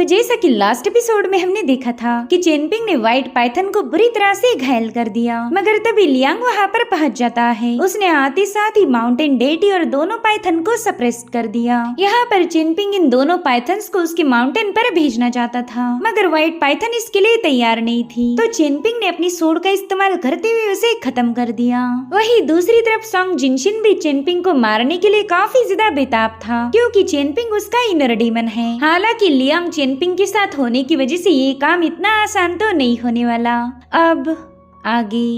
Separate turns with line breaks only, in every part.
जैसा कि last episode में हमने देखा था कि चेनपिंग ने व्हाइट पाइथन को बुरी तरह से घायल कर दिया, मगर तभी लियांग वहाँ पर पहुँच जाता है। उसने आते साथ ही माउंटेन डेटी और दोनों पाइथन को सप्रेस कर दिया। यहाँ पर चेनपिंग इन दोनों पाइथन्स को उसके माउंटेन पर भेजना चाहता था, मगर व्हाइट पाइथन इसके लिए तैयार नहीं थी। तो चेनपिंग ने अपनी सोड का इस्तेमाल करते हुए उसे खत्म कर दिया। वही दूसरी तरफ सॉन्ग जिनशिन भी चेनपिंग को मारने के लिए काफी ज्यादा बेताब था, क्योंकि चेनपिंग उसका इनर डीमन है। हालांकि लियांग चेनपिंग के साथ होने की वजह से ये काम इतना आसान तो नहीं होने वाला। अब आगे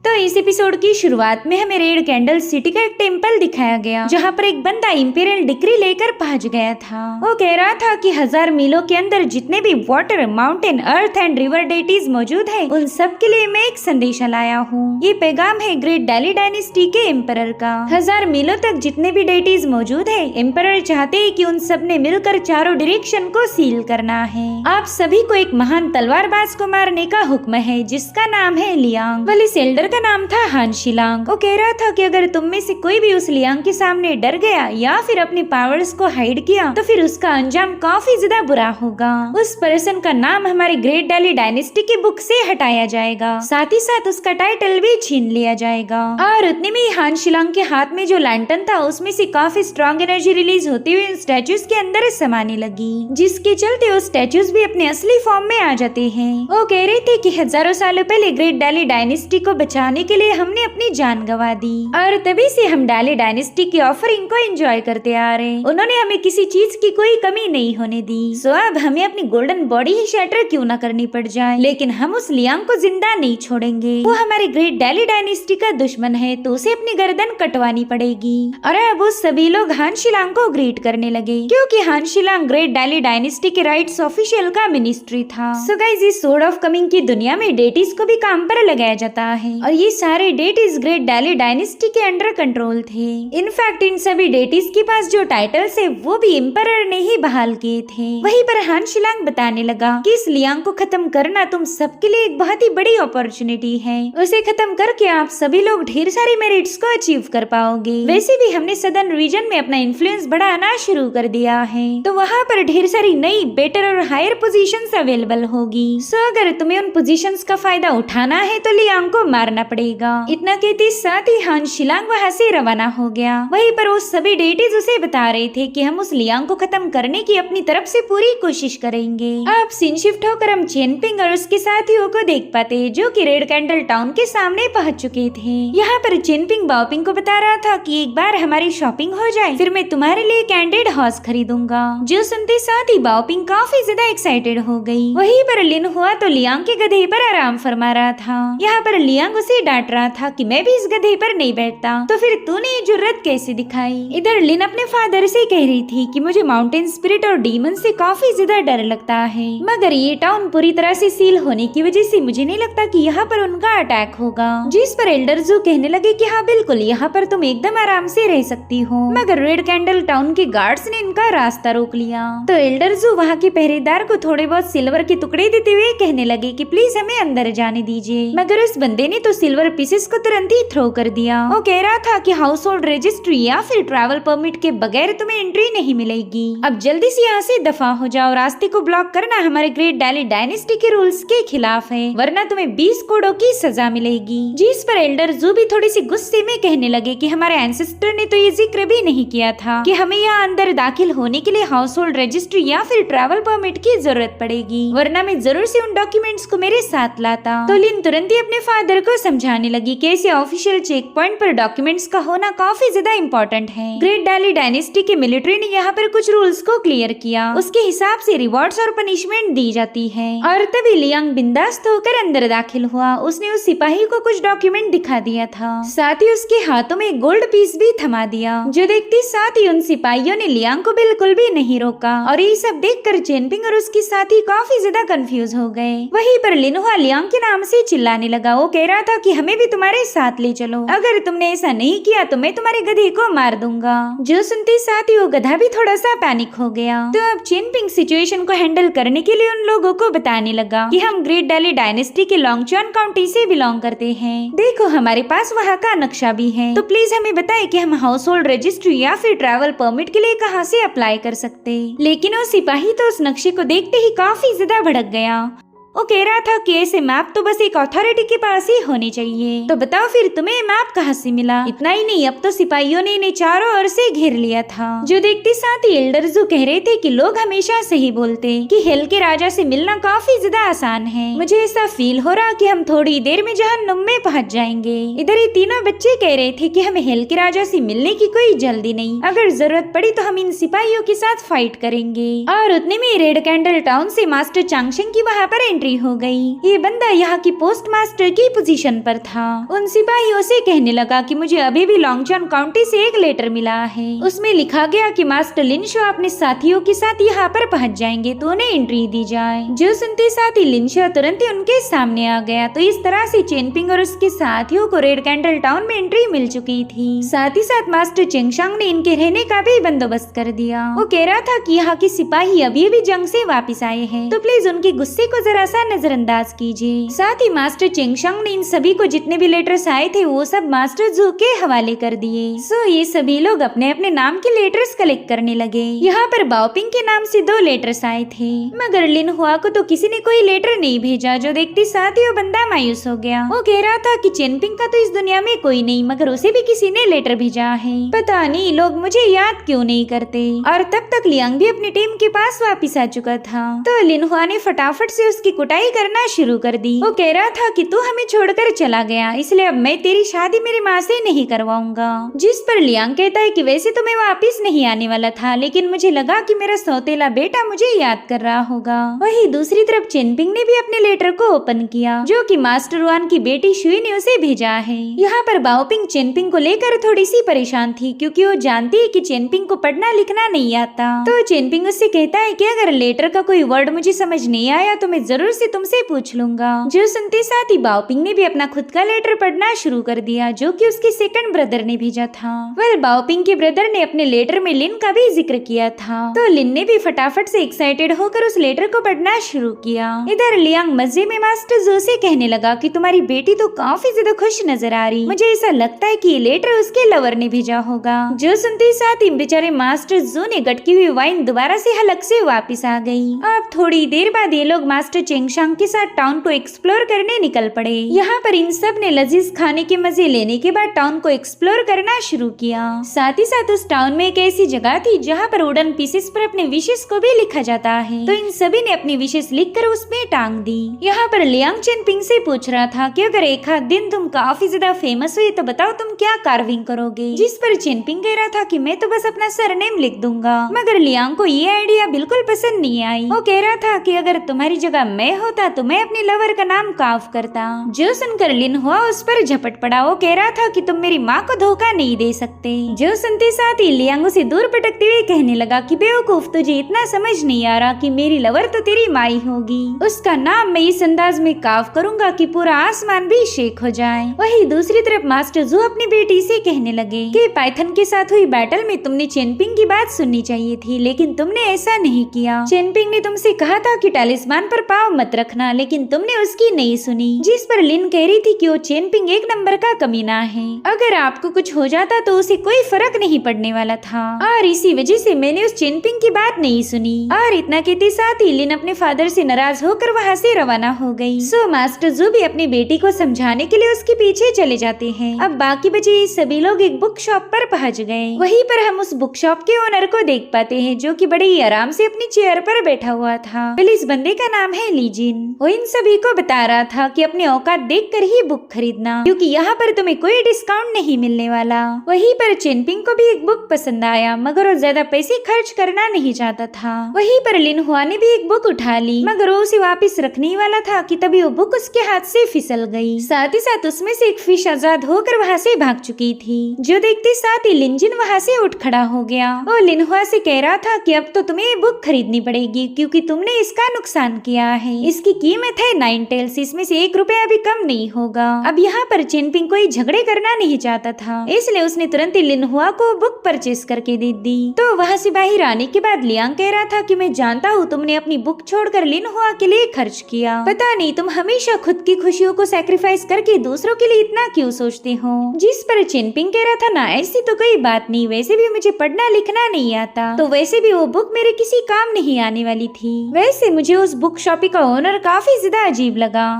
तो इस एपिसोड की शुरुआत में हमें रेड कैंडल सिटी का एक टेम्पल दिखाया गया, जहाँ पर एक बंदा इंपीरियल डिक्री लेकर पहुंच गया था। वो कह रहा था कि 1000 मीलों के अंदर जितने भी water, mountain, earth and river deities मौजूद है, उन सब के लिए मैं एक संदेशा लाया हूँ। ये पैगाम है ग्रेट डैली डायनेस्टी के एम्परर का। 1000 मीलों तक जितने भी डेटीज मौजूद है, एम्परर चाहते हैं कि उन सब ने मिलकर चारों डायरेक्शन को सील करना है। आप सभी को एक महान तलवारबाज को मारने का हुक्म है, जिसका नाम है लियांग। वाली सेल्डर का नाम था हान शिलांग। वो कह रहा था कि अगर तुम में से कोई भी उस लियांग के सामने डर गया या फिर अपनी पावर्स को हाइड किया, तो फिर उसका अंजाम काफी ज्यादा बुरा होगा। उस पर्सन का नाम हमारी ग्रेट डैली डायनेस्टी की बुक से हटाया जाएगा, साथ ही साथ उसका टाइटल भी छीन लिया जाएगा। और उतने में हान शिलांग के हाथ में जो लैंटर्न था, उसमें से काफी स्ट्रॉन्ग एनर्जी रिलीज होती हुई स्टैचूज के अंदर समाने लगी, जिसके चलते वो स्टैचूज भी अपने असली फॉर्म में आ जाते हैं। वो कह रहे थे कि हजारों सालों पहले ग्रेट डैली डायनेस्टी को बचाने के लिए हमने अपनी जान गंवा दी, और तभी से हम डैली डायनेस्टी की ऑफरिंग को एंजॉय करते आ रहे। उन्होंने हमें किसी चीज की कोई कमी नहीं होने दी। सो अब हमें अपनी गोल्डन बॉडी ही शैटर क्यों न करनी पड़ जाए, लेकिन हम उस लियांग को जिंदा नहीं छोड़ेंगे। वो हमारे ग्रेट डैली डायनेस्टी का दुश्मन है, तो उसे अपनी गर्दन कटवानी पड़ेगी। और अब वो सभी लोग हान शिलांग को ग्रीट करने लगे, क्योंकि हान शिलांग ग्रेट डैली डायनेस्टी के राइट्स ऑफिशियल का मिनिस्ट्री था। सो गाइस, इस सोर्ड ऑफ कमिंग की दुनिया में डेटीज को भी काम पर लगाया जाता है, और ये सारे डेटीज ग्रेट डैली डायनेस्टी के अंडर कंट्रोल थे। इनफैक्ट इन सभी डेटीज के पास जो टाइटल्स है, वो भी एम्परर ने ही बहाल किए थे। वहीं पर हान शिलांग बताने लगा कि इस लियांग को खत्म करना तुम सबके लिए एक बहुत ही बड़ी अपॉर्चुनिटी है। उसे खत्म करके आप सभी लोग ढेर सारी मेरिट्स को अचीव कर पाओगे। वैसे भी हमने सदर्न रीजन में अपना इन्फ्लुएंस बढ़ाना शुरू कर दिया है, तो वहाँ पर ढेर सारी नई, बेटर और हायर पोजीशंस अवेलेबल होगी। सो अगर तुम्हें उन पोजीशंस का फायदा उठाना है, तो लियांग को मारना पड़ेगा। इतना कहते साथ ही हान शिलांग वहाँ से रवाना हो गया। वहीं पर वो सभी डेटीज उसे बता रहे थे कि हम उस लियांग को खत्म करने की अपनी तरफ से पूरी कोशिश करेंगे। अब सीन शिफ्ट होकर हम चेनपिंग और उसके साथियों को देख पाते, जो कि रेड कैंडल टाउन के सामने पहुंच चुके थे। यहाँ पर चेनपिंग बाओपिंग को बता रहा था कि एक बार हमारी शॉपिंग हो जाए, फिर मैं तुम्हारे लिए कैंडिड हॉर्स खरीदूंगा। जो सुनते साथ ही बाओपिंग काफी ज्यादा एक्साइटेड हो गई। वहीं पर लिन हुआ तो लियांग के गधे पर आराम फरमा रहा था। यहाँ पर लियांग उसे डांट रहा था कि मैं भी इस गधे पर नहीं बैठता, तो फिर तूने ये जुर्रत कैसे दिखाई। इधर लिन अपने फादर से कह रही थी कि मुझे माउंटेन स्पिरिट और डीमन से काफी ज्यादा डर लगता है, मगर ये टाउन पूरी तरह से सील होने की वजह से मुझे नहीं लगता कि यहाँ पर उनका अटैक होगा। जिस पर एल्डर जू कहने लगे कि हाँ बिल्कुल, यहाँ पर तुम एकदम आराम से रह सकती हो, मगर रेड कैंडल टाउन के गार्ड्स ने इनका रास्ता रोक लिया। तो एल्डर जू वहाँ के पहरेदार को थोड़े बहुत सिल्वर के टुकड़े देते हुए कहने लगे कि प्लीज हमें अंदर जाने दीजिए, मगर उस बंदे ने तो सिल्वर पीसेस को तुरंत ही थ्रो कर दिया। वो कह रहा था कि हाउस होल्ड रजिस्ट्री या फिर ट्रैवल परमिट के बगैर तुम्हें एंट्री नहीं मिलेगी। अब जल्दी से यहाँ से दफा हो जाओ, रास्ते को ब्लॉक करना हमारे ग्रेट डैली डायनेस्टी के रूल्स के खिलाफ है, वरना तुम्हें 20 कोड़ों की सजा मिलेगी। जिस पर एल्डर जू भी थोड़ी सी गुस्से में कहने लगे कि हमारे एंसेस्टर ने तो ये जिक्र भी नहीं किया था कि हमें यहाँ अंदर दाखिल होने के लिए हाउस होल्ड रजिस्ट्री या फिर ट्रैवल परमिट की जरूरत पड़ेगी, वरना मैं जरूर से उन डॉक्यूमेंट्स को मेरे साथ लाता। तो लिन तुरंत ही अपने फादर को समझाने लगी कि ऐसे ऑफिशियल चेक पॉइंट पर डॉक्यूमेंट्स का होना काफी ज्यादा इम्पोर्टेंट है। ग्रेट डैली डायनेस्टी के मिलिट्री ने यहाँ पर कुछ रूल्स को क्लियर किया, उसके हिसाब से रिवॉर्ड्स और पनिशमेंट दी जाती है। और तभी लियांग बिंदास होकर अंदर दाखिल हुआ। उसने उस सिपाही को कुछ डॉक्यूमेंट दिखा दिया था, साथ ही उसके हाथों में गोल्ड पीस भी थमा दिया। जो देखते साथ ही उन सिपाहियों ने लियांग को बिल्कुल भी नहीं रोका, और ये सब देखकर चेनपिंग और उसके साथी काफी ज्यादा कंफ्यूज हो गए। वहीं पर लिनहुआ लियांग के नाम से चिल्लाने लगा। वो कह रहा था कि हमें भी तुम्हारे साथ ले चलो, अगर तुमने ऐसा नहीं किया तो मैं तुम्हारे गधे को मार दूंगा। जो सुनते साथ ही वो गधा भी थोड़ा सा पैनिक हो गया। तो अब चेनपिंग सिचुएशन को हैंडल करने के लिए उन लोगों को बताने लगा कि हम ग्रेट डैली डायनेस्टी के लॉन्गचॉन काउंटी से बिलोंग करते हैं। देखो हमारे पास वहाँ का नक्शा भी है, तो प्लीज हमें बताएं कि हम हाउस होल्ड रजिस्ट्री या फिर ट्रैवल परमिट के लिए कहाँ से अप्लाई कर सकते। लेकिन वो सिपाही तो उस नक्शे को देखते ही काफी ज्यादा भड़क गया। वो कह रहा था कि ऐसे मैप तो बस एक अथॉरिटी के पास ही होने चाहिए। तो बताओ फिर तुम्हें मैप कहाँ से मिला? इतना ही नहीं, अब तो सिपाहियों ने इन्हें चारों ओर से घेर लिया था। जो देखते साथ ही एल्डर्स जो कह रहे थे कि लोग हमेशा सही बोलते कि हेल के राजा से मिलना काफी ज्यादा आसान है। मुझे ऐसा फील हो रहा कि हम थोड़ी देर में जहन्नुम में पहुँच जाएंगे। इधर ये तीनों बच्चे कह रहे थे कि हमें हेल के राजा से मिलने की कोई जल्दी नहीं, अगर जरूरत पड़ी तो हम इन सिपाहियों के साथ फाइट करेंगे। और उतने में रेड कैंडल टाउन से मास्टर चांगशेंग की वहाँ पर एंट्री हो गई। ये बंदा यहाँ की पोस्ट मास्टर की पोजीशन पर था। उन सिपाहियों से कहने लगा कि मुझे अभी भी लॉन्गचॉन काउंटी से एक लेटर मिला है, उसमें लिखा गया कि मास्टर लिनशो अपने साथियों के साथ यहाँ पर पहुँच जाएंगे तो उन्हें एंट्री दी जाए। जो सुनते साथ ही लिनशो तुरंत ही उनके सामने आ गया। तो इस तरह से चेनपिंग और उसके साथियों को रेड कैंडल टाउन में एंट्री मिल चुकी थी। साथ ही साथ मास्टर चेंगशांग ने इनके रहने का भी बंदोबस्त कर दिया। वो कह रहा था कि यहाँ के सिपाही अभी भी जंग से वापिस आए हैं, तो प्लीज उनके गुस्से को जरा सा नजरअंदाज कीजिए। साथ ही मास्टर चेंगशांग ने इन सभी को जितने भी लेटर्स आए थे वो सब मास्टर जू के हवाले कर दिए। सो ये सभी लोग अपने अपने नाम के लेटर्स कलेक्ट करने लगे। यहाँ पर बाओपिंग के नाम से 2 लेटर्स आए थे, मगर लिन हुआ को तो किसी ने कोई लेटर नहीं भेजा। जो देखते साथ ही वो बंदा मायूस हो गया। वो कह रहा था कि चेनपिंग का तो इस दुनिया में कोई नहीं, मगर उसे भी किसी ने लेटर भेजा है। पता नहीं लोग मुझे याद क्यों नहीं करते। और तब तक लियांग भी अपनी टीम के पास वापिस आ चुका था। तो लिन हुआ ने फटाफट से उसकी कुटाई करना शुरू कर दी। वो कह रहा था कि तू हमें छोड़कर चला गया, इसलिए अब मैं तेरी शादी मेरी माँ से नहीं करवाऊंगा। जिस पर लियांग कहता है कि वैसे तो मैं वापिस नहीं आने वाला था, लेकिन मुझे लगा कि मेरा सौतेला बेटा मुझे याद कर रहा होगा। वही दूसरी तरफ चेनपिंग ने भी अपने लेटर को ओपन किया, जो कि मास्टर वान की बेटी शुई ने उसे भेजा है। यहाँ पर बाओपिंग चेनपिंग को लेकर थोड़ी सी परेशान थी, क्योंकि वो जानती है कि चेनपिंग को पढ़ना लिखना नहीं आता। तो चेनपिंग उससे कहता है कि अगर लेटर का कोई वर्ड मुझे समझ नहीं आया तो मैं जरूर से तुमसे पूछ लूंगा। जो सुनते साथ ही बाओपिंग ने भी अपना खुद का लेटर पढ़ना शुरू कर दिया, जो कि उसके सेकंड ब्रदर ने भेजा था। वेल बाओपिंग के ब्रदर ने अपने लेटर में लिन का भी जिक्र किया था। तो लिन ने भी फटाफट से एक्साइटेड होकर उस लेटर को पढ़ना शुरू किया। इधर लियांग मजे में मास्टर जो से कहने लगा कि तुम्हारी बेटी तो काफी ज्यादा खुश नजर आ रही, मुझे ऐसा लगता है कि ये लेटर उसके लवर ने भेजा होगा। जो सुनते ही साथ ही बेचारे मास्टर जो ने गटकी हुई वाइन दोबारा से हलक से वापिस आ गई। अब थोड़ी देर बाद ये लोग मास्टर चेंगशांग के साथ टाउन को एक्सप्लोर करने निकल पड़े। यहाँ पर इन सब ने लजीज खाने के मजे लेने के बाद टाउन को एक्सप्लोर करना शुरू किया। साथ ही साथ उस टाउन में एक ऐसी जगह थी जहाँ पर वुडन पीसेस पर अपने विशेष को भी लिखा जाता है। तो इन सभी ने अपनी विशेष लिखकर उसमें टांग दी। यहाँ पर लियांग चेनपिंग से पूछ रहा था कि अगर एक आध दिन तुम काफी ज्यादा फेमस हुई तो बताओ तुम क्या कार्विंग करोगे। जिस पर चेनपिंग कह रहा था कि मैं तो बस अपना सरनेम लिख दूंगा। मगर लियांग को ये आइडिया बिल्कुल पसंद नहीं आई। वो कह रहा था कि अगर तुम्हारी जगह मैं होता तो मैं अपने लवर का नाम काव करता। जो सुनकर लिन हुआ उस पर झपट पड़ा। वो कह रहा था कि तुम मेरी माँ को धोखा नहीं दे सकते। जो सुनते साथ ही लियांग उसे दूर पटकते हुए कहने लगा कि बेवकूफ, तुझे इतना समझ नहीं आ रहा कि मेरी लवर तो तेरी माई होगी। उसका नाम मैं इस अंदाज में काव करूंगा कि पूरा आसमान भी शेक हो जाए। वही दूसरी तरफ मास्टर जू अपनी बेटी से कहने लगे कि पाइथन के साथ हुई बैटल में तुमने चेनपिंग की बात सुननी चाहिए थी, लेकिन तुमने ऐसा नहीं किया। चेनपिंग ने तुमसे कहा था कि टैलिस्मान पर पाँव मत रखना, लेकिन तुमने उसकी नहीं सुनी। जिस पर लिन कह रही थी कि वो चेनपिंग एक नंबर का कमीना है, अगर आपको कुछ हो जाता तो उसे कोई फर्क नहीं पड़ने वाला था, और इसी वजह से मैंने उस चेनपिंग की बात नहीं सुनी। और इतना कहते साथ ही लिन अपने फादर से नाराज होकर वहाँ से रवाना हो गई। सो मास्टर जू भी अपनी बेटी को समझाने के लिए उसके पीछे चले जाते हैं। अब बाकी बचे सभी लोग एक बुक शॉप पर पहुँच गए। वहीं पर हम उस बुक शॉप के ओनर को देख पाते हैं, जो कि बड़े ही आराम से अपनी चेयर पर बैठा हुआ था। इस बंदे का नाम है लीजिन। वो इन सभी को बता रहा था कि अपने औकात देखकर ही बुक खरीदना, क्योंकि यहाँ पर तुम्हें कोई डिस्काउंट नहीं मिलने वाला। वहीं पर चेनपिंग को भी एक बुक पसंद आया, मगर वो ज्यादा पैसे खर्च करना नहीं चाहता था। वहीं पर लिन हुआ ने भी एक बुक उठा ली, मगर वो उसे वापस रखने ही वाला था कि तभी वो बुक उसके हाथ से फिसल गई। साथ ही साथ उसमें से एक फिश आजाद होकर वहाँ से भाग चुकी थी। जो देखते साथ ही लिनजिन वहाँ से उठ खड़ा हो गया। वो लिन हुआ से कह रहा था कि अब तो तुम्हें बुक खरीदनी पड़ेगी, क्योंकि तुमने इसका नुकसान किया है। इसकी कीमत है 9 टेल्स, इसमें से 1 रुपया भी कम नहीं होगा। अब यहाँ पर चेनपिंग कोई झगड़े करना नहीं चाहता था, इसलिए उसने तुरंत ही लिन हुआ को बुक परचेस करके दे दी। तो वहाँ से बाहर आने के बाद लियांग कह रहा था कि मैं जानता हूँ तुमने अपनी बुक छोड़कर लिन हुआ के लिए खर्च किया, पता नहीं तुम हमेशा खुद की खुशियों को सैक्रिफाइस करके दूसरों के लिए इतना क्यों सोचते हो। जिस पर चेनपिंग कह रहा था ना, ऐसी तो कोई बात नहीं, वैसे भी मुझे पढ़ना लिखना नहीं आता, तो वैसे भी वो बुक मेरे किसी काम नहीं आने वाली थी। वैसे मुझे उस बुक शॉप का ओनर काफी ज्यादा अजीब लगा।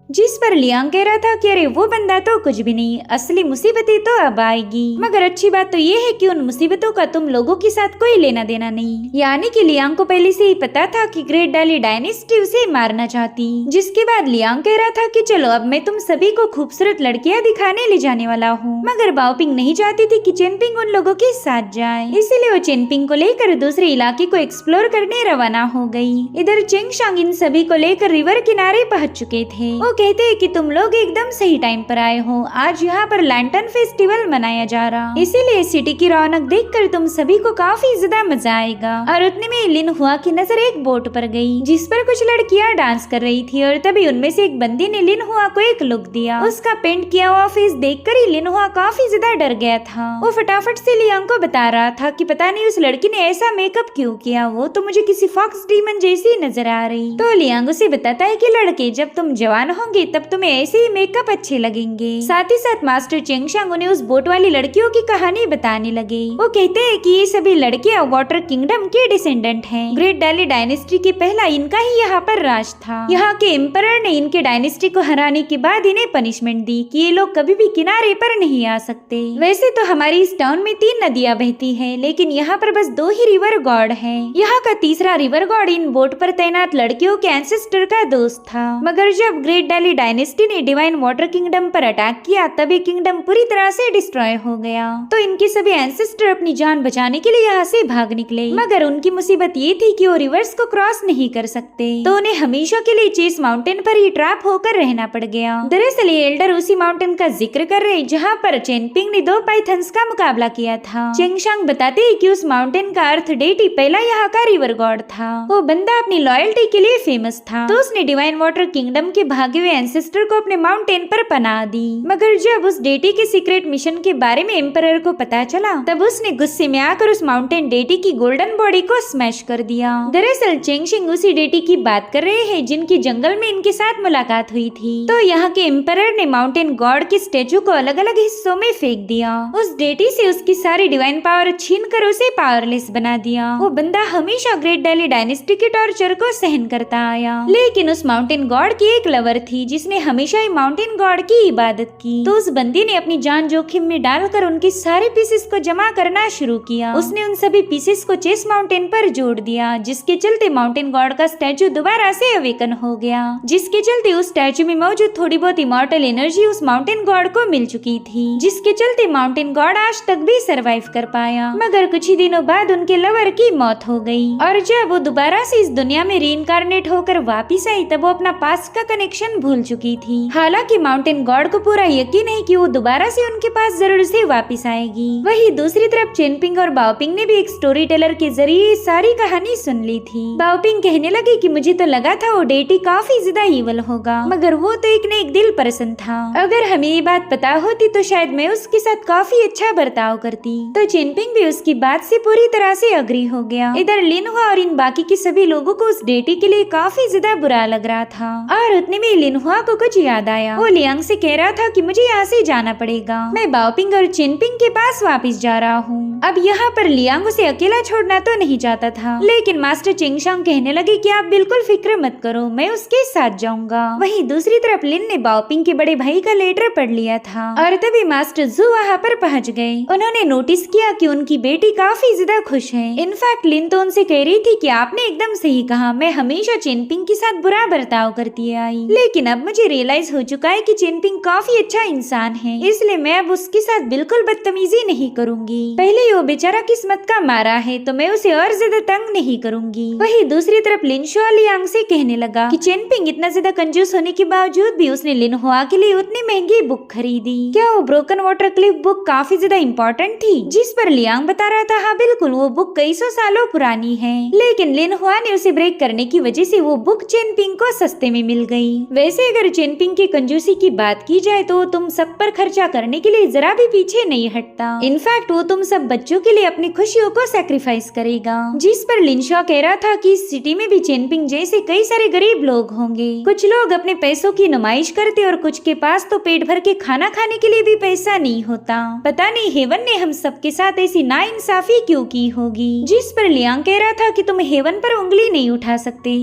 जिस पर लियांग कह रहा था कि अरे वो बंदा तो कुछ भी नहीं, असली मुसीबतें तो अब आएगी, मगर अच्छी बात तो ये है कि उन मुसीबतों का तुम लोगों के साथ कोई लेना देना नहीं। यानी कि लियांग को पहले से ही पता था कि ग्रेट डाली डायनेस्टी उसे मारना चाहती। जिसके बाद लियांग कह रहा था कि चलो अब मैं तुम सभी को खूबसूरत लड़कियां दिखाने ले जाने वाला हूँ, मगर बाओपिंग नहीं चाहती थी कि चेनपिंग उन लोगों के साथ जाए, इसीलिए वो चेनपिंग को लेकर दूसरे इलाके को एक्सप्लोर करने रवाना हो गई। इधर चेंगशांग इन सभी को लेकर रिवर किनारे पहुँच चुके थे। कहते हैं कि तुम लोग एकदम सही टाइम पर आए हो, आज यहाँ पर लैंटर्न फेस्टिवल मनाया जा रहा, इसीलिए सिटी की रौनक देखकर तुम सभी को काफी ज्यादा मजा आएगा। और उतने में लिन हुआ की नजर एक बोट पर गई, जिस पर कुछ लड़कियां डांस कर रही थी, और तभी उनमें से एक बंदी ने लिन हुआ को एक लुक दिया। उसका पेंट किया हुआ फेस देखकर ही लिन हुआ काफी ज्यादा डर गया था। वो फटाफट से लियांग को बता रहा था कि पता नहीं उस लड़की ने ऐसा मेकअप क्यों किया, वो तो मुझे किसी फॉक्स डीमन जैसी नजर आ रही। तो लियांग उसे बताता है कि लड़के जब तुम जवान होंगे तब तुम्हें ऐसे ही मेकअप अच्छे लगेंगे। साथ ही साथ मास्टर चेंगशांग उन्हें उस बोट वाली लड़कियों की कहानी बताने लगे। वो कहते हैं कि ये सभी लड़कियां वाटर किंगडम के डिसेंडेंट हैं। ग्रेट डाली डायनेस्टी के पहला इनका ही यहाँ पर राज था। यहाँ के एम्परर ने इनके डायनेस्टी को हराने के बाद इन्हें पनिशमेंट दी कि ये लोग कभी भी किनारे पर नहीं आ सकते। वैसे तो हमारी इस टाउन में 3 नदियां बहती है, लेकिन यहाँ पर बस 2 ही रिवर गॉड है। यहाँ का तीसरा रिवर गॉड इन बोट पर तैनात लड़कियों के एंसेस्टर का दोस्त था, मगर जब ग्रेट डाली डायनेस्टी ने डिवाइन वाटर किंगडम पर अटैक किया तब ये किंगडम पूरी तरह से डिस्ट्रॉय हो गया। तो इनके सभी एंसेस्टर अपनी जान बचाने के लिए यहाँ से भाग निकले, मगर उनकी मुसीबत ये थी कि वो रिवर्स को क्रॉस नहीं कर सकते, तो उन्हें हमेशा के लिए चेस माउंटेन पर ही ट्रैप होकर रहना पड़ गया। दरअसल ये एल्डर उसी माउंटेन का जिक्र कर रहे जहाँ पर चेनपिंग ने 2 पाइथन्स का मुकाबला किया था। चेंगशांग बताते हैं कि उस माउंटेन का अर्थ डेटी पहला यहाँ का रिवर गॉड था। वो बंदा अपनी लॉयल्टी के लिए फेमस था, तो उसने डिवाइन वाटर किंगडम के भागे हुए एंसेस्टर को अपने माउंटेन पर पनाह दी। मगर जब उस डेटी के सीक्रेट मिशन के बारे में एम्परर को पता चला, तब उसने गुस्से में आकर उस माउंटेन डेटी की गोल्डन बॉडी को स्मैश कर दिया। दरअसल चेंगशिंग उसी डेटी की बात कर रहे हैं जिनकी जंगल में इनके साथ मुलाकात हुई थी। तो यहाँ के एम्परर ने माउंटेन गॉड के स्टेचू को अलग अलग हिस्सों में फेंक दिया। उस डेटी से उसकी सारी डिवाइन पावर छीन कर उसे पावरलेस बना दिया। वो बंदा हमेशा ग्रेट डाली डायनेस्टी के टॉर्चर को सहन करता आया, लेकिन उस माउंटेन गॉड की एक लवर थी जिसने हमेशा ही माउंटेन गॉड की इबादत की। तो उस बंदी ने अपनी जान जोखिम में डालकर उनके सारे पीसेस को जमा करना शुरू किया। उसने उन सभी पीसेस को चेस माउंटेन पर जोड़ दिया, जिसके चलते माउंटेन गॉड का स्टैचू दोबारा से अवेकन हो गया, जिसके चलते उस स्टैचू में मौजूद थोड़ी बहुत इमॉर्टल एनर्जी उस माउंटेन गॉड को मिल चुकी थी, जिसके चलते माउंटेन गॉड आज तक भी सरवाइव कर पाया। मगर कुछ ही दिनों बाद उनके लवर की मौत हो गई, और जब वो दोबारा से इस दुनिया में रीइंकार्नेट होकर वापिस आई तब वो अपना पास्ट का कनेक्शन भूल चुकी थी। हालांकि माउंटेन गॉड को पूरा यकीन है कि वो दोबारा से उनके पास जरूर से वापिस आएगी। वही दूसरी तरफ चेनपिंग और बाओपिंग ने भी एक स्टोरी टेलर के जरिए सारी कहानी सुन ली थी। बाओपिंग कहने लगी कि मुझे तो लगा था वो डेटी काफी ज्यादा ईवल होगा, मगर वो तो एक न एक दिल पर्सन था। अगर हमें ये बात पता होती तो शायद मैं उसके साथ काफी अच्छा बर्ताव करती। तो चेनपिंग भी उसकी बात से पूरी तरह से अग्री हो गया। इधर लिन हुआ और इन बाकी के सभी लोगों को उस डेटी के लिए काफी ज्यादा बुरा लग रहा था, और उतने में लिन हुआ को कुछ याद आया। वो लियांग से कह रहा था कि मुझे यहाँ से जाना पड़ेगा, मैं बाओपिंग और चेनपिंग के पास वापस जा रहा हूँ। अब यहाँ पर लियांग उसे अकेला छोड़ना तो नहीं चाहता था, लेकिन मास्टर चेंगशांग कहने लगे कि आप बिल्कुल फिक्र मत करो, मैं उसके साथ जाऊंगा। वहीं दूसरी तरफ लिन ने बाओपिंग के बड़े भाई का लेटर पढ़ लिया था, और तभी मास्टर जू वहाँ पर पहुँच गए। उन्होंने नोटिस किया कि उनकी बेटी काफी ज्यादा खुश है। इनफैक्ट लिन तो उनसे कह रही थी कि आपने एकदम सही कहा, मैं हमेशा चेनपिंग के साथ बुरा बर्ताव करती आई, लेकिन लेकिन अब मुझे रियलाइज हो चुका है कि चेनपिंग काफी अच्छा इंसान है, इसलिए मैं अब उसके साथ बिल्कुल बदतमीजी नहीं करूंगी। पहले ही वो बेचारा किस्मत का मारा है तो मैं उसे और ज्यादा तंग नहीं करूंगी। वही दूसरी तरफ लिनहुआ लियांग से कहने लगा कि चेनपिंग इतना ज्यादा कंजूस होने के बावजूद भी उसने लिनहुआ के लिए उतनी महंगी बुक खरीदी। क्या वो ब्रोकन वाटर क्लिफ बुक काफी ज्यादा इम्पोर्टेंट थी? जिस पर लियांग बता रहा था हाँ बिल्कुल, वो बुक कई सौ सालों पुरानी है, लेकिन लिनहुआ ने उसे ब्रेक करने की वजह से वो बुक चेनपिंग को सस्ते में मिल गई। वैसे अगर चेनपिंग की कंजूसी की बात की जाए तो तुम सब पर खर्चा करने के लिए जरा भी पीछे नहीं हटता। इनफैक्ट वो तुम सब बच्चों के लिए अपनी खुशियों को सैक्रिफाइस करेगा। जिस पर लिनहुआ कह रहा था कि इस सिटी में भी चेनपिंग जैसे कई सारे गरीब लोग होंगे। कुछ लोग अपने पैसों की नुमाइश करते और कुछ के पास तो पेट भर के खाना खाने के लिए भी पैसा नहीं होता। पता नहीं हेवन ने हम सबके साथ ऐसी नाइंसाफी क्यों की होगी। जिस पर लियांग कह रहा था कि तुम हेवन पर उंगली नहीं उठा सकते,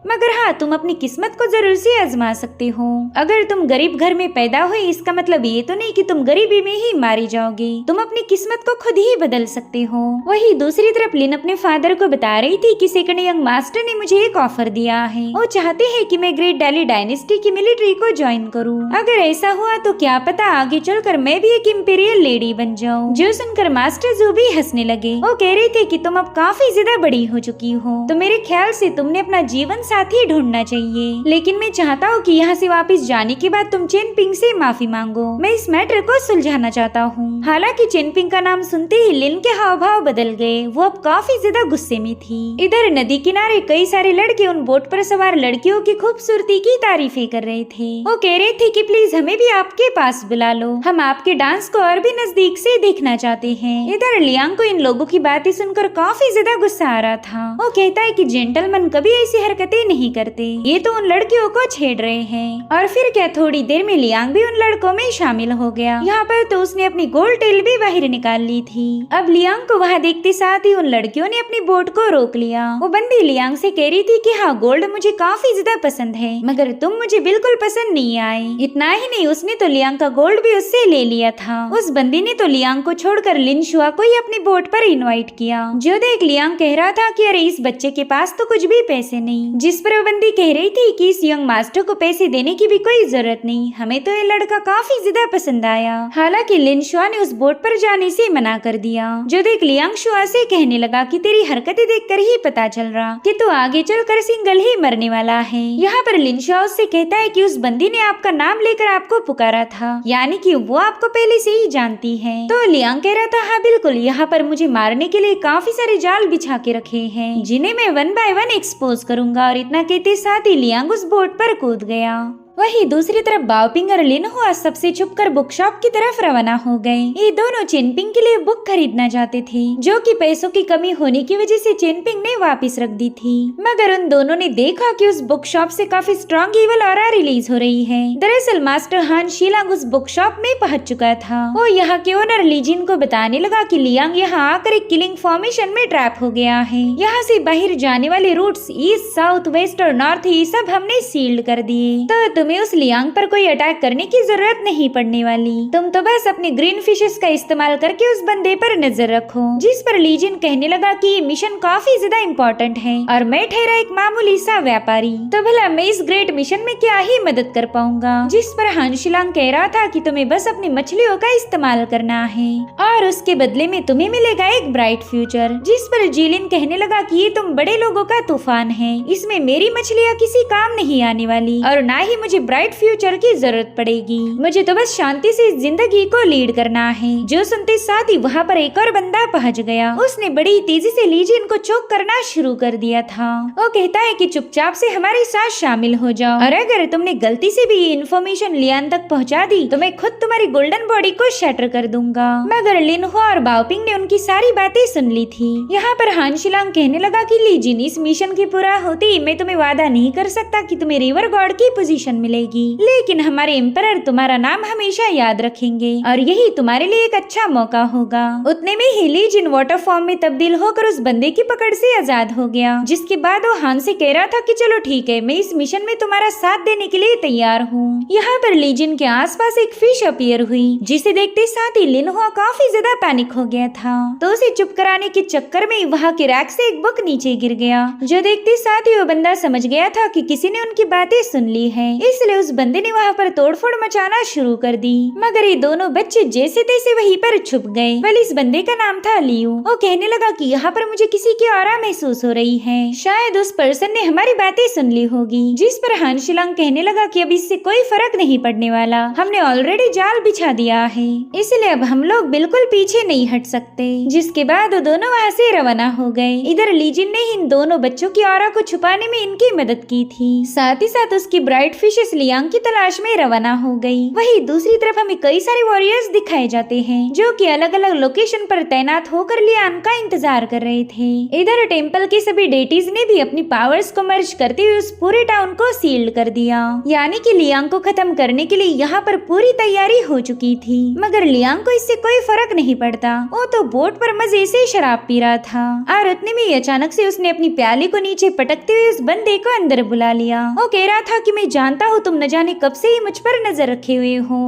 मगर हाँ तुम अपनी किस्मत को जरूर से आजमा सकते हो। अगर तुम गरीब घर में पैदा हुए इसका मतलब ये तो नहीं कि तुम गरीबी में ही मारे जाओगे, तुम अपनी किस्मत को खुद ही बदल सकते हो। वही दूसरी तरफ लिन अपने फादर को बता रही थी कि सेकंड यंग मास्टर ने मुझे एक ऑफर दिया है। वो चाहते हैं कि मैं ग्रेट डैली डायनेस्टी की मिलिट्री को ज्वाइन करूँ। अगर ऐसा हुआ तो क्या पता आगे चलकर मैं भी एक इम्पीरियल लेडी बन जाऊँ। जो सुनकर मास्टर जो भी हंसने लगे। वो कह रहे थे कि तुम अब काफी ज्यादा बड़ी हो चुकी हो, तो मेरे ख्याल से तुमने अपना जीवन साथी ढूंढना चाहिए। लेकिन मैं चाहता हूँ कि यहाँ से वापस जाने के बाद तुम चेनपिंग से माफी मांगो। मैं इस मैटर को सुलझाना चाहता हूँ। हालांकि चेनपिंग का नाम सुनते ही लिन के हाव भाव बदल गए। वो अब काफी ज्यादा गुस्से में थी। इधर नदी किनारे कई सारे लड़के उन बोट पर सवार लड़कियों की खूबसूरती की तारीफें कर रहे थे। वो कह रहे थे कि प्लीज हमें भी आपके पास बुला लो, हम आपके डांस को और भी नजदीक से देखना चाहते हैं। इधर लियांग को इन लोगों की बातें सुनकर काफी ज्यादा गुस्सा आ रहा था। वो कहता है कि जेंटलमैन कभी ऐसी हरकतें नहीं करते, ये तो उन लड़कियों को छेड़ रहे हैं। और फिर क्या थोड़ी देर में लियांग भी उन लड़कों में शामिल हो गया। यहाँ पर तो उसने अपनी गोल्ड टेल भी बाहर निकाल ली थी। अब लियांग को वहाँ देखते साथ ही उन लड़कियों ने अपनी बोट को रोक लिया। वो बंदी लियांग से कह रही थी कि हाँ गोल्ड मुझे काफी ज्यादा पसंद है, मगर तुम मुझे बिल्कुल पसंद नहीं आए। इतना ही नहीं, उसने तो लियांग का गोल्ड भी उससे ले लिया था। उस बंदी ने तो लियांग को छोड़कर लिनहुआ को ही अपनी बोट पर इनवाइट किया। जो देख लियांग कह रहा था कि अरे इस बच्चे के पास तो कुछ भी पैसे नहीं। जिस पर बंदी कह रही थी कि इस यंग मास्टर को पैसे देने की भी कोई जरूरत नहीं, हमें तो ये लड़का काफी ज्यादा पसंद आया। हालांकि लिनहुआ ने उस बोट पर जाने से मना कर दिया। जो देख लियांगशुआ से कहने लगा कि तेरी हरकतें देखकर ही पता चल रहा कि तू आगे चलकर सिंगल ही मरने वाला है। यहाँ पर लिनहुआ उससे कहता है कि उस बंदी ने आपका नाम लेकर आपको पुकारा था, यानी कि वो आपको पहले से ही जानती है। तो लियांग कह रहा था हाँ बिल्कुल, यहाँ पर मुझे मारने के लिए काफी सारे जाल बिछा के रखे हैं, जिन्हें मैं 1 बाय 1 एक्सपोज करूंगा। और इतना कहते साथ ही लियांग उस बोट पर कूद गया। वही दूसरी तरफ बाओपिंग और लिनहुआ सबसे छुपकर बुक शॉप की तरफ रवाना हो गए। ये दोनों चेनपिंग के लिए बुक खरीदना चाहते थे, जो कि पैसों की कमी होने की वजह से चेनपिंग ने वापस रख दी थी। मगर उन दोनों ने देखा कि उस बुक शॉप से काफी स्ट्रॉन्ग इवल ऑरा रिलीज हो रही है। दरअसल मास्टर हान शिलांग उस बुक शॉप में पहुंच चुका था। वो यहाँ के ओनर लीजिन को बताने लगा कि लियांग यहाँ आकर एक किलिंग फॉर्मेशन में ट्रैप हो गया है। यहाँ से बाहर जाने वाले रूट्स ईस्ट, साउथ, वेस्ट और नॉर्थ ही सब हमने सील्ड कर दिए, तो तुम्हें उस लियांग पर कोई अटैक करने की जरूरत नहीं पड़ने वाली। तुम तो बस अपने ग्रीन फिशेस का इस्तेमाल करके उस बंदे पर नजर रखो। जिस पर लीजिन कहने लगा कि ये मिशन काफी ज्यादा इम्पोर्टेंट है और मैं ठहरा एक मामूली सा व्यापारी, तो भला मैं इस ग्रेट मिशन में क्या ही मदद कर पाऊंगा। जिस पर हान शिलांग कह रहा था कि तुम्हें बस अपनी मछलियों का इस्तेमाल करना है और उसके बदले में तुम्हें मिलेगा एक ब्राइट फ्यूचर। जिस पर जीलिन कहने लगा कि ये तुम बड़े लोगों का तूफान है, इसमें मेरी मछलियाँ किसी काम नहीं आने वाली और ना ही मुझे ब्राइट फ्यूचर की जरूरत पड़ेगी। मुझे तो बस शांति से जिंदगी को लीड करना है। जो सुनते साथ ही वहाँ पर एक और बंदा पहुँच गया। उसने बड़ी तेजी से लीजिन को चोक करना शुरू कर दिया था। वो कहता है कि चुपचाप से हमारे साथ शामिल हो जाओ और अगर तुमने गलती से भी ये इन्फॉर्मेशन लियान तक पहुँचा दी तो मैं खुद तुम्हारी गोल्डन बॉडी को शैटर कर दूंगा। मगर लिनहुआ और बाओपिंग ने उनकी सारी बातें सुन ली थी। यहाँ पर हान शिलांग कहने लगा कि लीजिन, इस मिशन की पूरा होती मैं तुम्हें वादा नहीं कर सकता कि तुम्हें रिवर गॉड की पोजीशन मिलेगी, लेकिन हमारे एम्परर तुम्हारा नाम हमेशा याद रखेंगे और यही तुम्हारे लिए एक अच्छा मौका होगा। उतने में ही लीजिन वाटर फॉर्म में तब्दील होकर उस बंदे की पकड़ से आजाद हो गया। जिसके बाद वो हान से कह रहा था कि चलो ठीक है, मैं इस मिशन में तुम्हारा साथ देने के लिए तैयार हूँ। यहाँ पर लीजिन के आसपास एक फिश अपीयर हुई, जिसे देखते साथ ही लिनहुआ काफी ज्यादा पैनिक हो गया था, तो उसे चुप कराने के चक्कर में वहाँ के रैक से एक बुक नीचे गिर गया। जो देखते साथ ही वो बंदा समझ गया था कि किसी ने उनकी बातें सुन ली है। इसलिए उस बंदे ने वहाँ पर तोड़फोड़ मचाना शुरू कर दी। मगर ये दोनों बच्चे जैसे तैसे वहीं पर छुप गए। वेल इस बंदे का नाम था लियू। वो कहने लगा कि यहाँ पर मुझे किसी की ऑरा महसूस हो रही है, शायद उस पर्सन ने हमारी बातें सुन ली होगी। जिस पर हान शिलांग कहने लगा कि अब इससे कोई फर्क नहीं पड़ने वाला, हमने ऑलरेडी जाल बिछा दिया है, इसलिए अब हम लोग बिल्कुल पीछे नहीं हट सकते। जिसके बाद वो दोनों वहाँ से रवाना हो गए। इधर लीजिन ने इन दोनों बच्चों की ऑरा को छुपाने में इनकी मदद की थी, साथ ही साथ उसकी ब्राइट फिशेस लियांग की तलाश में रवाना हो गई। वही दूसरी तरफ हमें कई सारे वॉरियर्स दिखाए जाते हैं जो कि अलग अलग लोकेशन पर तैनात होकर लियांग का इंतजार कर रहे थे। इधर टेम्पल के सभी डेटीज ने भी अपनी पावर्स को मर्ज करते हुए उस पूरे टाउन को सील्ड कर दिया, यानी कि लियांग को खत्म करने के लिए यहाँ पर पूरी तैयारी हो चुकी थी। मगर लियांग को इससे कोई फर्क नहीं पड़ता, वो तो बोट पर मजे से शराब पी रहा था और उतने में अचानक से उसने अपनी प्याली को नीचे पटकते हुए उस बंदे को अंदर बुला लिया। वो कह रहा था कि मैं जानता हूँ तुम न जाने कब से ही मुझ पर नजर रखे हुए हो।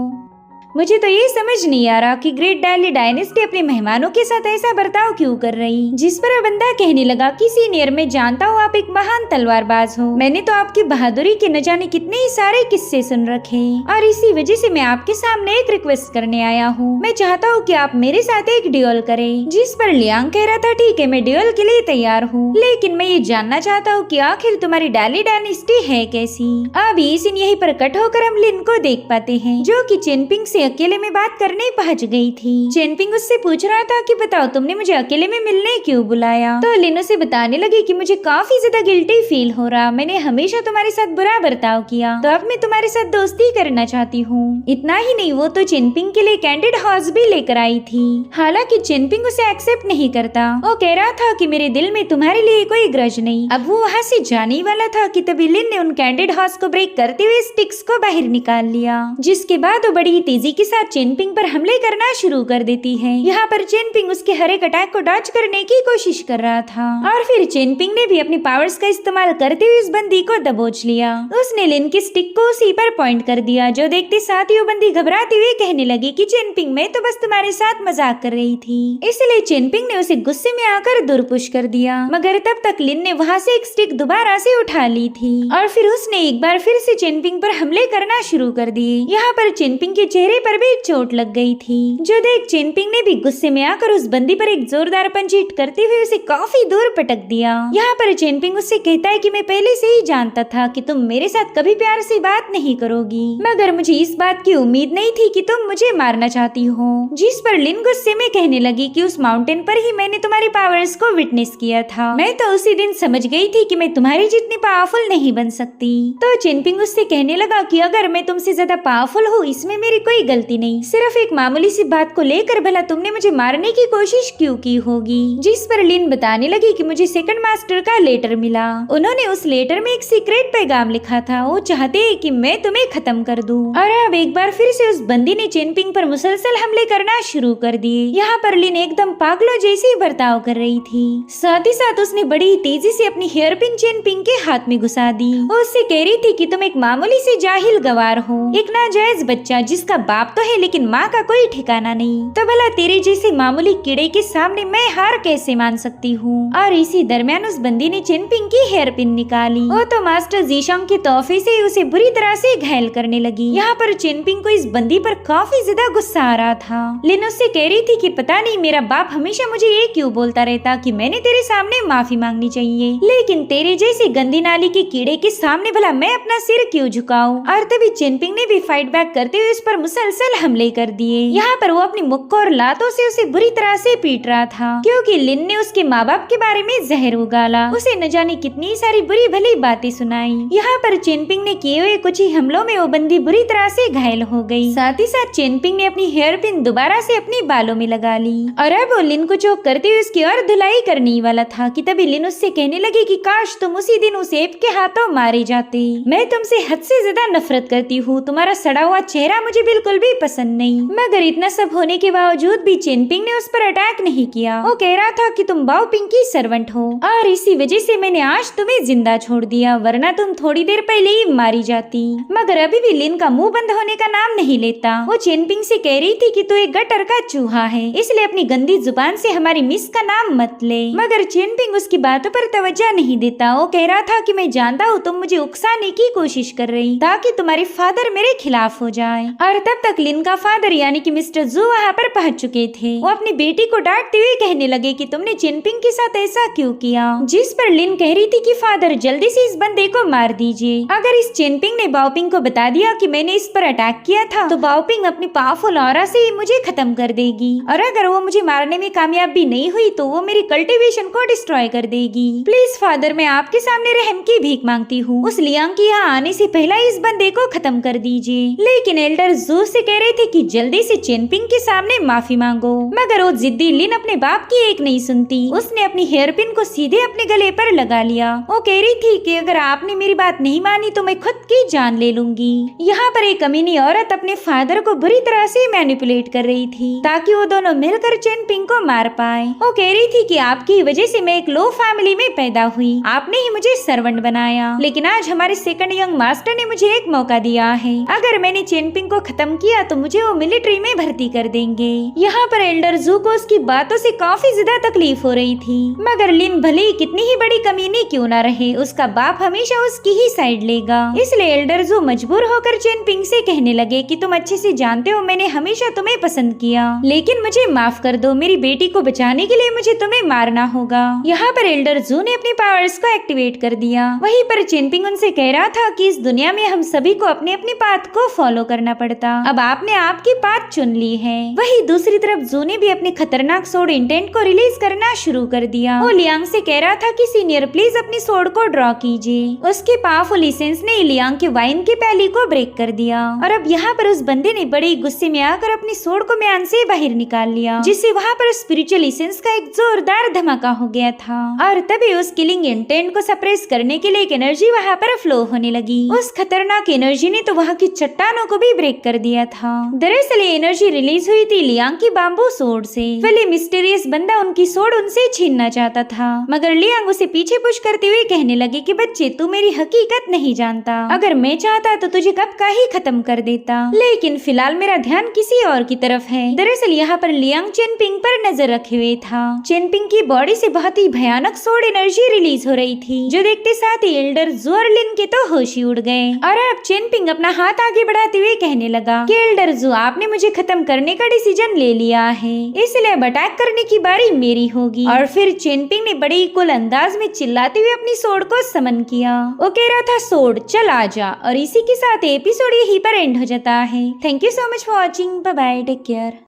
मुझे तो ये समझ नहीं आ रहा कि ग्रेट डायली डायनेस्टी अपने मेहमानों के साथ ऐसा बर्ताव क्यों कर रही। जिस पर बंदा कहने लगा कि सीनियर मैं जानता हूँ आप एक महान तलवारबाज हो, मैंने तो आपकी बहादुरी के न जाने कितने ही सारे किस्से सुन रखे और इसी वजह से मैं आपके सामने एक रिक्वेस्ट करने आया हूँ। मैं चाहता हूँ कि आप मेरे साथ एक ड्यूल करें। जिस पर लियांग कह रहा था ठीक है मैं ड्यूल के लिए तैयार हूँ, लेकिन मैं ये जानना चाहता हूँ कि आखिर तुम्हारी डायली डायनेस्टी है कैसी। अभी इस यहीं पर कट होकर हम लिन को देख पाते हैं जो कि चेनपिंग से अकेले में बात करने पहुंच गई थी। चेनपिंग उससे पूछ रहा था कि बताओ तुमने मुझे अकेले में मिलने क्यों बुलाया। तो लिन उसे बताने लगी कि मुझे काफी ज्यादा गिल्टी फील हो रहा, मैंने हमेशा तुम्हारे साथ बुरा बर्ताव किया, तो अब मैं तुम्हारे साथ दोस्ती करना चाहती हूँ। इतना ही नहीं वो तो चेनपिंग के लिए कैंडिड हॉर्स भी लेकर आई थी। हालांकि चेनपिंग उसे एक्सेप्ट नहीं करता, वो कह रहा था कि मेरे दिल में तुम्हारे लिए कोई ग्रज नहीं। अब वो वहाँ से जाने वाला था कि तभी लिन ने उन कैंडिड हॉर्स को ब्रेक करते हुए स्टिक्स को बाहर निकाल लिया, जिसके बाद वो बड़ी तेजी के साथ चेनपिंग पर हमले करना शुरू कर देती है। यहाँ पर चेनपिंग उसके हर एक अटैक को डॉज करने की कोशिश कर रहा था और फिर चेनपिंग ने भी अपनी पावर्स का इस्तेमाल करते हुए उस बंदी को दबोच लिया। उसने लिन की स्टिक को उसी पर पॉइंट कर दिया, जो देखते साथ ही वो बंदी घबराती हुई कहने लगी कि चेनपिंग मैं तो बस तुम्हारे साथ मजाक कर रही थी। इसलिए चेनपिंग ने उसे गुस्से में आकर दूर पुश कर दिया, मगर तब तक लिन ने वहाँ से एक स्टिक दोबारा से उठा ली थी और फिर उसने एक बार फिर से चेनपिंग पर हमले करना शुरू कर दिए। यहाँ पर चेनपिंग के चेहरे पर भी चोट लग गई थी, जो देख चेनपिंग ने भी गुस्से में आकर उस बंदी पर एक जोरदार पंच हिट करते हुए उसे काफी दूर पटक दिया। यहाँ पर चेनपिंग उससे कहता है कि मैं पहले से ही जानता था कि तुम मेरे साथ कभी प्यार से बात नहीं करोगी, मगर मुझे इस बात की उम्मीद नहीं थी कि तुम मुझे मारना चाहती हो। जिस पर लिन गुस्से में कहने लगी कि उस माउंटेन पर ही मैंने तुम्हारी पावर्स को विटनेस किया था, मैं तो उसी दिन समझ गई थी कि मैं तुम्हारी जितनी पावरफुल नहीं बन सकती। तो चेनपिंग उससे कहने लगा कि अगर मैं तुमसे ज्यादा पावरफुल हूँ इसमें मेरी कोई गलती नहीं, सिर्फ एक मामूली सी बात को लेकर भला तुमने मुझे मारने की कोशिश क्यों की होगी। जिस पर लिन बताने लगी कि मुझे सेकंड मास्टर का लेटर मिला, उन्होंने उस लेटर में एक सीक्रेट पैगाम लिखा था, वो चाहते हैं कि मैं तुम्हें खत्म कर दूं। और अब एक बार फिर से उस बंदी ने चेनपिंग पर मुसलसल हमले करना शुरू कर दिए। यहाँ पर लिन एकदम पागलों जैसी बर्ताव कर रही थी, साथ ही साथ उसने बड़ी तेजी से अपनी हेयर पिन चेनपिंग के हाथ में घुसा दी। वो उससे कह रही थी कि तुम एक मामूली सी जाहिल गवार हो, एक नाजायज बच्चा जिसका बाप तो है लेकिन माँ का कोई ठिकाना नहीं, तो भला तेरे जैसे मामूली कीड़े के सामने मैं हार कैसे मान सकती हूँ। और इसी दरमियान उस बंदी ने चेनपिंग की हेयर पिन निकाली, वो तो मास्टर जीशोंग के तोहफे से उसे बुरी तरह से घायल करने लगी। यहाँ पर चेनपिंग को इस बंदी पर काफी ज्यादा गुस्सा आ रहा था। लिन उससे कह रही थी कि पता नहीं मेरा बाप हमेशा मुझे ये क्यों बोलता रहता कि मैंने तेरे सामने माफी मांगनी चाहिए, लेकिन तेरे जैसे गंदी नाली के कीड़े के सामने भला मैं अपना सिर क्यों झुकाऊं। और तभी चेनपिंग ने भी फाइट बैक करते हुए उस पर मुसलसल हमले कर दिए। यहाँ पर वो अपनी मुक्कों और लातों से उसे बुरी तरह से पीट रहा था, क्योंकि लिन ने उसके माँ बाप के बारे में जहर उगाला, उसे न जाने कितनी सारी बुरी भली बातें सुनाई। यहाँ पर चेनपिंग ने किए हुए कुछ ही हमलों में वो बंदी बुरी तरह से घायल हो गई। साथ ही साथ चेनपिंग ने अपनी हेयर पिन दोबारा से अपनी बालों में लगा ली और अब वो लिन को चोक करते हुए उसकी और धुलाई करने वाला था कि तभी लिन उससे कहने लगी कि काश तुम उसी दिन उस एप के हाथों मारे जाते। मैं तुमसे हद से ज्यादा नफरत करती हूँ, तुम्हारा सड़ा हुआ चेहरा मुझे बिल्कुल बिल्कुल भी पसंद नहीं। मगर इतना सब होने के बावजूद भी चेनपिंग ने उस पर अटैक नहीं किया। वो कह रहा था कि तुम बाओपिंग की सर्वेंट हो और इसी वजह से मैंने आज तुम्हें जिंदा छोड़ दिया, वरना तुम थोड़ी देर पहले ही मारी जाती। मगर अभी भी लिन का मुंह बंद होने का नाम नहीं लेता। वो चेनपिंग से कह रही थी कि तू एक गटर का चूहा है, इसलिए अपनी गंदी जुबान से हमारी मिस का नाम मत ले। मगर चेनपिंग उसकी बातों पर तवज्जो नहीं देता। वो कह रहा था कि मैं जानता हूँ तुम मुझे उकसाने की कोशिश कर रही ताकि तुम्हारे फादर मेरे खिलाफ हो जाए। और तब तक लिन का फादर यानी कि मिस्टर जू वहाँ पर पहुँच चुके थे। वो अपनी बेटी को डांटते हुए कहने लगे कि तुमने चेनपिंग के साथ ऐसा क्यों किया, जिस पर लिन कह रही थी कि फादर जल्दी से इस बंदे को मार दीजिए। अगर इस चेनपिंग ने बाओपिंग को बता दिया कि मैंने इस पर अटैक किया था तो बाओपिंग अपनी पावरफुल ऑरा से मुझे खत्म कर देगी, और अगर वो मुझे मारने में कामयाब भी नहीं हुई तो वो मेरी कल्टीवेशन को डिस्ट्रॉय कर देगी। प्लीज फादर, मैं आपके सामने रहम की भीख मांगती हूँ, उस लियांग की यहाँ आने से पहले इस बंदे को खत्म कर दीजिए। लेकिन एल्डर जू से कह रहे थे कि जल्दी से चेनपिंग के सामने माफी मांगो। मगर वो जिद्दी लिन अपने बाप की एक नहीं सुनती। उसने अपनी हेयर पिन को सीधे अपने गले पर लगा लिया। वो कह रही थी कि अगर आपने मेरी बात नहीं मानी तो मैं खुद की जान ले लूंगी। यहाँ पर एक कमीनी औरत अपने फादर को बुरी तरह से मैनिपुलेट कर रही थी ताकि वो दोनों मिलकर चेनपिंग को मार पाए। वो कह रही थी कि आपकी वजह से मैं एक लो फैमिली में पैदा हुई, आपने ही मुझे सर्वेंट बनाया, लेकिन आज हमारे सेकंड यंग मास्टर ने मुझे एक मौका दिया है। अगर मैंने चेनपिंग को खत्म किया तो मुझे वो मिलिट्री में भर्ती कर देंगे। यहाँ पर एल्डर जू को उसकी बातों से काफी ज्यादा तकलीफ हो रही थी। मगर लिन भले ही कितनी ही बड़ी कमीनी क्यों ना रहे, उसका बाप हमेशा उसकी ही साइड लेगा। इसलिए एल्डर जू मजबूर होकर चेनपिंग से कहने लगे कि तुम अच्छे से जानते हो मैंने हमेशा तुम्हें पसंद किया, लेकिन मुझे माफ कर दो, मेरी बेटी को बचाने के लिए मुझे तुम्हें मारना होगा। यहाँ पर एल्डर जू ने अपनी पावर्स को एक्टिवेट कर दिया। वहीं पर चेनपिंग उनसे कह रहा था कि इस दुनिया में हम सभी को अपने अपनी पाथ को फॉलो करना पड़ता, अब आपने आपकी पाथ चुन ली है। वही दूसरी तरफ जू ने भी अपने खतरनाक सोड इंटेंट को रिलीज करना शुरू कर दिया। वो लियांग से कह रहा था कि सीनियर प्लीज अपनी सोड को ड्रॉ कीजिए। उसके पावरफुल एसेंस ने लियांग के वाइन के पैली को ब्रेक कर दिया, और अब यहाँ पर उस बंदे ने बड़े गुस्से में आकर अपनी सोड को म्यान से बाहर निकाल लिया, जिससे वहाँ पर स्पिरिचुअल एसेंस का एक जोरदार धमाका हो गया था। और तभी उस किलिंग इंटेंट को सप्रेस करने के लिए एक एनर्जी वहाँ पर फ्लो होने लगी। उस खतरनाक एनर्जी ने तो वहाँ की चट्टानों को भी ब्रेक कर दिया था। दरअसल ये एनर्जी रिलीज हुई थी लियांग की बाम्बू सोड से। पहले मिस्टीरियस बंदा उनकी सोड उनसे छीनना चाहता था, मगर लियांग उसे पीछे पुश करते हुए कहने लगे कि बच्चे तू मेरी हकीकत नहीं जानता, अगर मैं चाहता तो तुझे कब का ही खत्म कर देता, लेकिन फिलहाल मेरा ध्यान किसी और की तरफ है। दरअसल यहाँ पर लियांग चेनपिंग पर नजर रखे हुए था। चेनपिंग की बॉडी से बहुत ही भयानक सोड एनर्जी रिलीज हो रही थी, जो देखते साथ ही एल्डर जू और लिन के तो होश ही उड़ गए। और अब चेनपिंग अपना हाथ आगे बढ़ाते हुए कहने लगा कि एल्डर जू आपने मुझे खत्म करने का डिसीजन ले लिया है, इसलिए अब अटैक करने की बारी मेरी होगी। और फिर चेनपिंग ने बड़े कुल अंदाज में चिल्लाते हुए अपनी सोड को समन किया। वो कह रहा था सोड चल आजा, और इसी के साथ एपिसोड यहीं पर एंड हो जाता है। Thank you so much for watching, bye bye, take care.